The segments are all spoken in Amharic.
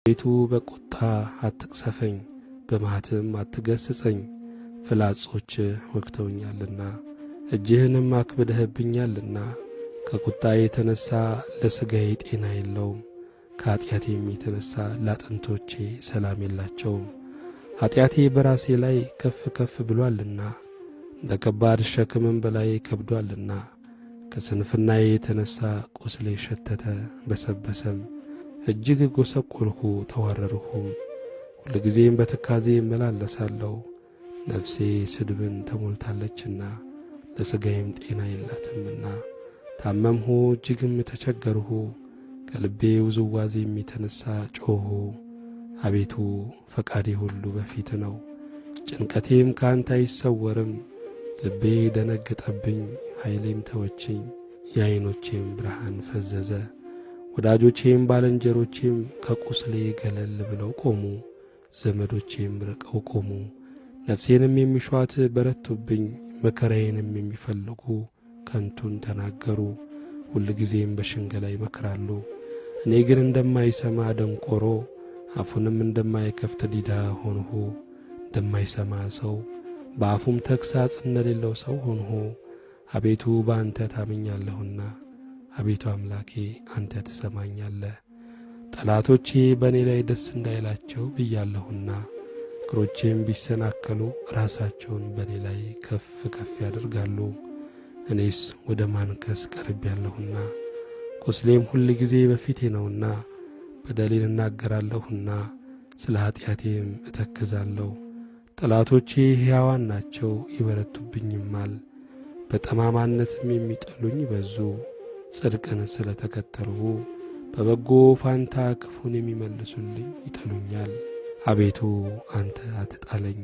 አቤቱ በቁጣ አትቅሰፈኝ፣ በመዓትም አትገሥጸኝ። ፍላጾች ወግተውኛልና እጅህንም አክብደህብኛልና። ከቁጣዬ የተነሣ ለሥጋዬ ጤና የለውም፣ ከኀጢአቴም የተነሣ ለአጥንቶቼ ሰላም የላቸውም። ኀጢአቴ በራሴ ላይ ከፍ ከፍ ብሎአልና እንደ ከባድ ሸክምም በላዬ ከብዶአልና። ከስንፍናዬ የተነሣ ቁስሌ ሸተተ በሰበሰም፣ እጅግ ጐሰቈልሁ ተዋረድሁም። ሁልጊዜም በትካዜ እመላለሳለሁ፣ ነፍሴ ስድብን ተሞልታለችና ለሥጋዬም ጤና የላትምና። ታመምሁ እጅግም ተቸገርሁ፣ ከልቤ ውዝዋዜም የተነሣ ጮኽሁ። አቤቱ ፈቃዴ ሁሉ በፊት ነው፣ ጭንቀቴም ከአንተ አይሰወርም። ልቤ ደነገጠብኝ፣ ኃይሌም ተወችኝ፣ የዐይኖቼም ብርሃን ፈዘዘ። ወዳጆቼም ባልንጀሮቼም ከቁስሌ ገለል ብለው ቆሙ፣ ዘመዶቼም ርቀው ቆሙ። ነፍሴንም የሚሿት በረቱብኝ፣ መከራዬንም የሚፈልጉ ከንቱን ተናገሩ። ሁልጊዜም በሽንገላ ይመክራሉ። እኔ ግን እንደማይሰማ ደንቆሮ፣ አፉንም እንደማይከፍት ዲዳ ሆንሁ። እንደማይሰማ ሰው በአፉም ተግሣጽ እንደሌለው ሰው ሆንሁ። አቤቱ በአንተ ታምኛለሁና፣ አቤቱ አምላኬ አንተ ትሰማኛለህ። ጠላቶቼ በእኔ ላይ ደስ እንዳይላቸው ብያለሁና፣ እግሮቼም ቢሰናከሉ ራሳቸውን በእኔ ላይ ከፍ ከፍ ያደርጋሉ። እኔስ ወደ ማንከስ ቀርቤያለሁና፣ ቁስሌም ሁል ጊዜ በፊቴ ነውና። በደሌን እናገራለሁና ስለ ኀጢአቴም እተክዛለሁ። ጠላቶቼ ሕያዋን ናቸው ይበረቱብኝማል፣ በጠማማነትም የሚጠሉኝ በዙ። ጽድቅን ስለ ተከተልሁ በበጎ ፋንታ ክፉን የሚመልሱልኝ ይጠሉኛል። አቤቱ አንተ አትጣለኝ፣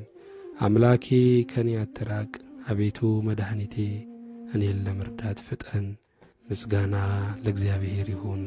አምላኬ ከእኔ አትራቅ። አቤቱ መድኃኒቴ እኔን ለመርዳት ፍጠን። ምስጋና ለእግዚአብሔር ይሁን።